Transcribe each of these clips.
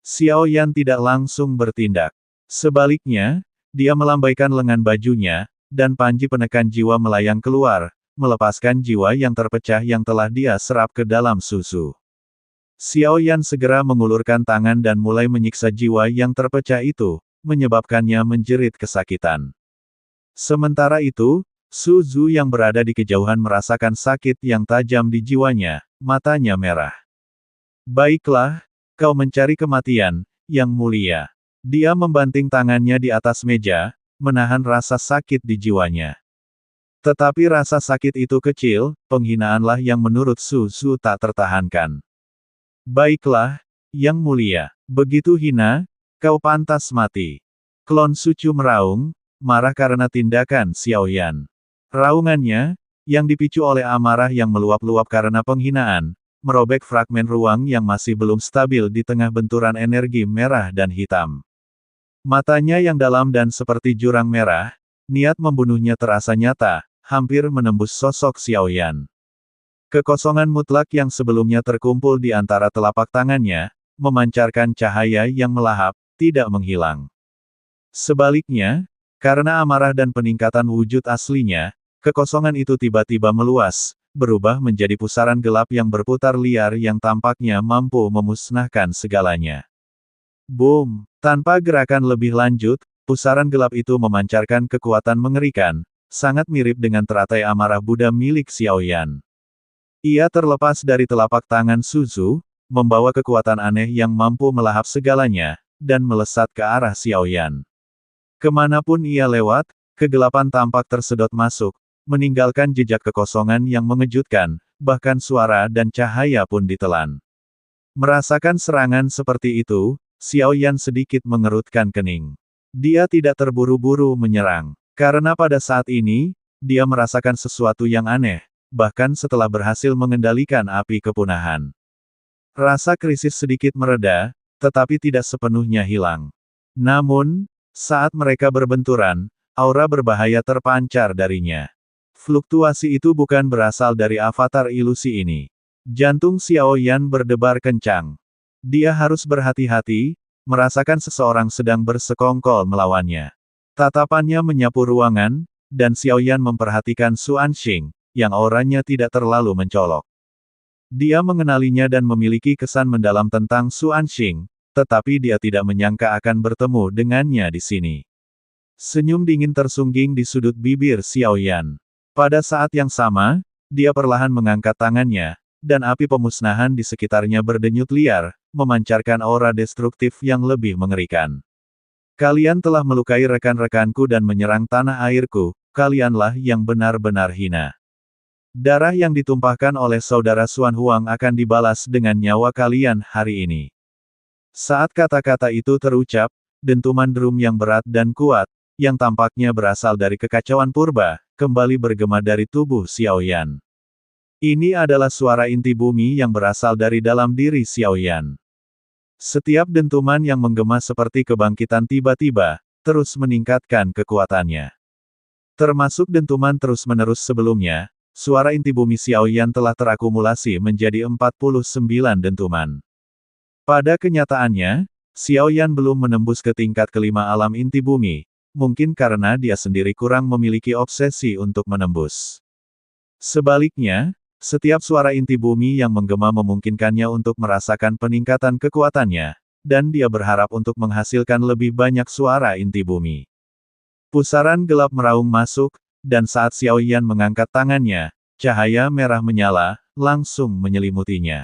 Xiao Yan tidak langsung bertindak. Sebaliknya, dia melambaikan lengan bajunya, dan panji penekan jiwa melayang keluar, melepaskan jiwa yang terpecah yang telah dia serap ke dalam susu. Xiao Yan segera mengulurkan tangan dan mulai menyiksa jiwa yang terpecah itu, menyebabkannya menjerit kesakitan. Sementara itu, Su Zhu yang berada di kejauhan merasakan sakit yang tajam di jiwanya, matanya merah. Baiklah, kau mencari kematian, Yang Mulia. Dia membanting tangannya di atas meja, menahan rasa sakit di jiwanya. Tetapi rasa sakit itu kecil, penghinaanlah yang menurut Su Zhu tak tertahankan. Baiklah, Yang Mulia, begitu hina, kau pantas mati. Klon Sucu meraung, marah karena tindakan Xiao Yan. Raungannya, yang dipicu oleh amarah yang meluap-luap karena penghinaan, merobek fragmen ruang yang masih belum stabil di tengah benturan energi merah dan hitam. Matanya yang dalam dan seperti jurang merah, niat membunuhnya terasa nyata, hampir menembus sosok Xiao Yan. Kekosongan mutlak yang sebelumnya terkumpul di antara telapak tangannya, memancarkan cahaya yang melahap, tidak menghilang. Sebaliknya, karena amarah dan peningkatan wujud aslinya, kekosongan itu tiba-tiba meluas, berubah menjadi pusaran gelap yang berputar liar yang tampaknya mampu memusnahkan segalanya. Boom! Tanpa gerakan lebih lanjut, pusaran gelap itu memancarkan kekuatan mengerikan, sangat mirip dengan teratai amarah Buddha milik Xiao Yan. Ia terlepas dari telapak tangan Su Zhu, membawa kekuatan aneh yang mampu melahap segalanya, dan melesat ke arah Xiao Yan. Kemanapun ia lewat, kegelapan tampak tersedot masuk, meninggalkan jejak kekosongan yang mengejutkan, bahkan suara dan cahaya pun ditelan. Merasakan serangan seperti itu, Xiao Yan sedikit mengerutkan kening. Dia tidak terburu-buru menyerang, karena pada saat ini, dia merasakan sesuatu yang aneh, bahkan setelah berhasil mengendalikan api kepunahan. Rasa krisis sedikit mereda, tetapi tidak sepenuhnya hilang. Namun, saat mereka berbenturan, aura berbahaya terpancar darinya. Fluktuasi itu bukan berasal dari avatar ilusi ini. Jantung Xiao Yan berdebar kencang. Dia harus berhati-hati, merasakan seseorang sedang bersekongkol melawannya. Tatapannya menyapu ruangan, dan Xiao Yan memperhatikan Su Anxing, yang auranya tidak terlalu mencolok. Dia mengenalinya dan memiliki kesan mendalam tentang Su Anxing, tetapi dia tidak menyangka akan bertemu dengannya di sini. Senyum dingin tersungging di sudut bibir Xiao Yan. Pada saat yang sama, dia perlahan mengangkat tangannya, dan api pemusnahan di sekitarnya berdenyut liar, memancarkan aura destruktif yang lebih mengerikan. Kalian telah melukai rekan-rekanku dan menyerang tanah airku, kalianlah yang benar-benar hina. Darah yang ditumpahkan oleh saudara Xuan Huang akan dibalas dengan nyawa kalian hari ini. Saat kata-kata itu terucap, dentuman drum yang berat dan kuat, yang tampaknya berasal dari kekacauan purba, kembali bergema dari tubuh Xiao Yan. Ini adalah suara inti bumi yang berasal dari dalam diri Xiao Yan. Setiap dentuman yang menggema seperti kebangkitan tiba-tiba, terus meningkatkan kekuatannya. Termasuk dentuman terus-menerus sebelumnya, suara inti bumi Xiao Yan telah terakumulasi menjadi 49 dentuman. Pada kenyataannya, Xiao Yan belum menembus ke tingkat kelima alam inti bumi, mungkin karena dia sendiri kurang memiliki obsesi untuk menembus. Sebaliknya, setiap suara inti bumi yang menggema memungkinkannya untuk merasakan peningkatan kekuatannya, dan dia berharap untuk menghasilkan lebih banyak suara inti bumi. Pusaran gelap meraung masuk, dan saat Xiao Yan mengangkat tangannya, cahaya merah menyala, langsung menyelimutinya.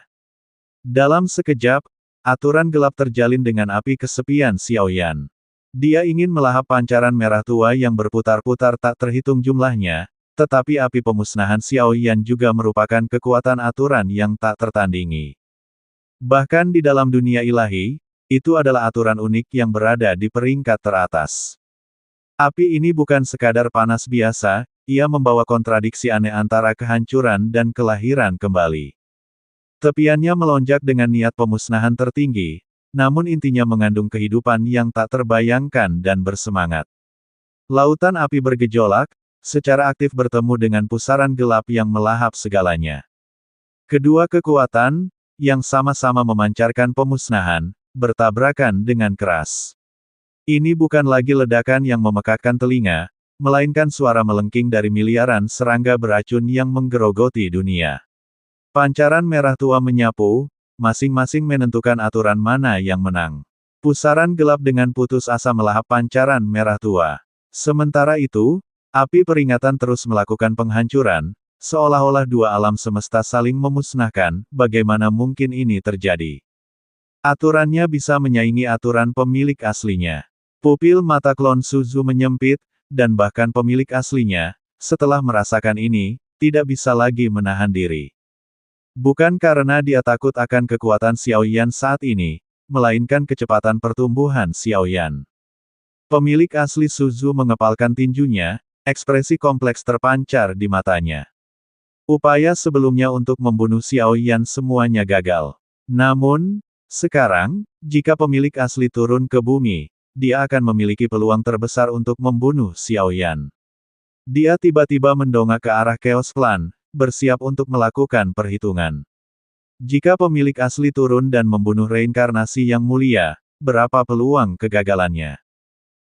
Dalam sekejap, aturan gelap terjalin dengan api kesepian Xiao Yan. Dia ingin melahap pancaran merah tua yang berputar-putar tak terhitung jumlahnya, tetapi api pemusnahan Xiao Yan juga merupakan kekuatan aturan yang tak tertandingi. Bahkan di dalam dunia ilahi, itu adalah aturan unik yang berada di peringkat teratas. Api ini bukan sekadar panas biasa, ia membawa kontradiksi aneh antara kehancuran dan kelahiran kembali. Tepiannya melonjak dengan niat pemusnahan tertinggi, namun intinya mengandung kehidupan yang tak terbayangkan dan bersemangat. Lautan api bergejolak, secara aktif bertemu dengan pusaran gelap yang melahap segalanya. Kedua kekuatan, yang sama-sama memancarkan pemusnahan, bertabrakan dengan keras. Ini bukan lagi ledakan yang memekakkan telinga, melainkan suara melengking dari miliaran serangga beracun yang menggerogoti dunia. Pancaran merah tua menyapu, masing-masing menentukan aturan mana yang menang. Pusaran gelap dengan putus asa melahap pancaran merah tua. Sementara itu, api peringatan terus melakukan penghancuran, seolah-olah dua alam semesta saling memusnahkan. Bagaimana mungkin ini terjadi? Aturannya bisa menyaingi aturan pemilik aslinya. Pupil mata klon Suzu menyempit, dan bahkan pemilik aslinya, setelah merasakan ini, tidak bisa lagi menahan diri. Bukan karena dia takut akan kekuatan Xiaoyan saat ini, melainkan kecepatan pertumbuhan Xiaoyan. Pemilik asli Suzu mengepalkan tinjunya, ekspresi kompleks terpancar di matanya. Upaya sebelumnya untuk membunuh Xiaoyan semuanya gagal. Namun, sekarang, jika pemilik asli turun ke bumi, dia akan memiliki peluang terbesar untuk membunuh Xiaoyan. Dia tiba-tiba mendongak ke arah Chaos Clan, bersiap untuk melakukan perhitungan. Jika pemilik asli turun dan membunuh reinkarnasi yang mulia, berapa peluang kegagalannya?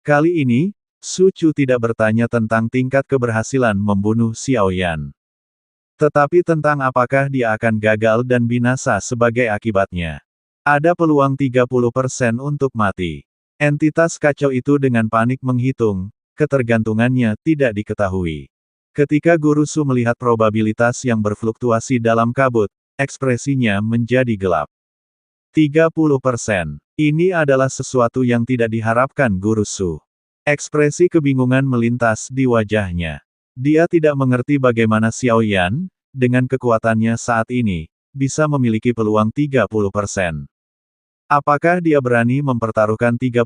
Kali ini, Su Chu tidak bertanya tentang tingkat keberhasilan membunuh Xiaoyan. Tetapi tentang apakah dia akan gagal dan binasa sebagai akibatnya. Ada peluang 30% untuk mati. Entitas kacau itu dengan panik menghitung, ketergantungannya tidak diketahui. Ketika Guru Su melihat probabilitas yang berfluktuasi dalam kabut, ekspresinya menjadi gelap. 30%. Ini adalah sesuatu yang tidak diharapkan Guru Su. Ekspresi kebingungan melintas di wajahnya. Dia tidak mengerti bagaimana Xiaoyan, dengan kekuatannya saat ini, bisa memiliki peluang 30%. Apakah dia berani mempertaruhkan 30%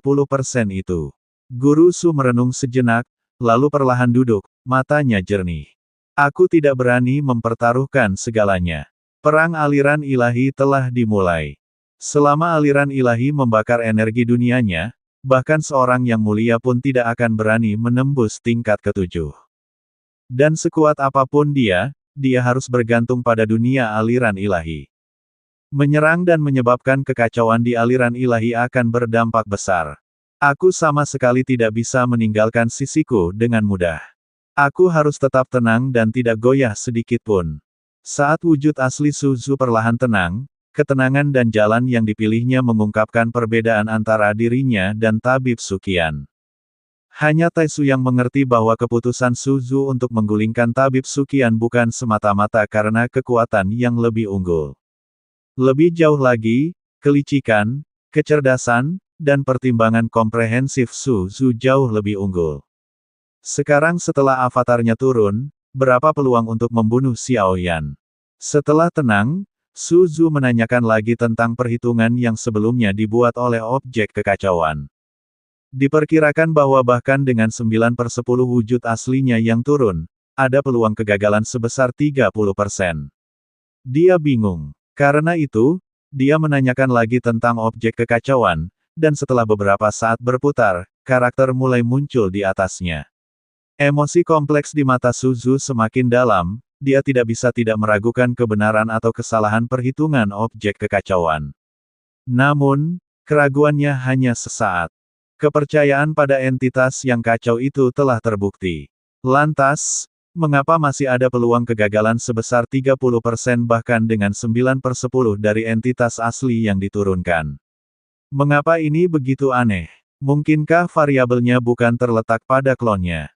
itu? Guru Su merenung sejenak, lalu perlahan duduk, matanya jernih. Aku tidak berani mempertaruhkan segalanya. Perang aliran ilahi telah dimulai. Selama aliran ilahi membakar energi dunianya, bahkan seorang yang mulia pun tidak akan berani menembus tingkat ketujuh. Dan sekuat apapun dia harus bergantung pada dunia aliran ilahi. Menyerang dan menyebabkan kekacauan di aliran ilahi akan berdampak besar. Aku sama sekali tidak bisa meninggalkan sisiku dengan mudah. Aku harus tetap tenang dan tidak goyah sedikit pun. Saat wujud asli Suzu perlahan tenang, ketenangan dan jalan yang dipilihnya mengungkapkan perbedaan antara dirinya dan Tabib Suqian. Hanya Taisu yang mengerti bahwa keputusan Suzu untuk menggulingkan Tabib Suqian bukan semata-mata karena kekuatan yang lebih unggul. Lebih jauh lagi, kelicikan, kecerdasan, dan pertimbangan komprehensif Suzu jauh lebih unggul. Sekarang setelah avatarnya turun, berapa peluang untuk membunuh Xiaoyan? Setelah tenang, Suzu menanyakan lagi tentang perhitungan yang sebelumnya dibuat oleh objek kekacauan. Diperkirakan bahwa bahkan dengan 9/10 wujud aslinya yang turun, ada peluang kegagalan sebesar 30%. Dia bingung. Karena itu, dia menanyakan lagi tentang objek kekacauan, dan setelah beberapa saat berputar, karakter mulai muncul di atasnya. Emosi kompleks di mata Suzu semakin dalam, dia tidak bisa tidak meragukan kebenaran atau kesalahan perhitungan objek kekacauan. Namun, keraguannya hanya sesaat. Kepercayaan pada entitas yang kacau itu telah terbukti. Lantas, mengapa masih ada peluang kegagalan sebesar 30% bahkan dengan 9/10 dari entitas asli yang diturunkan? Mengapa ini begitu aneh? Mungkinkah variabelnya bukan terletak pada klonnya?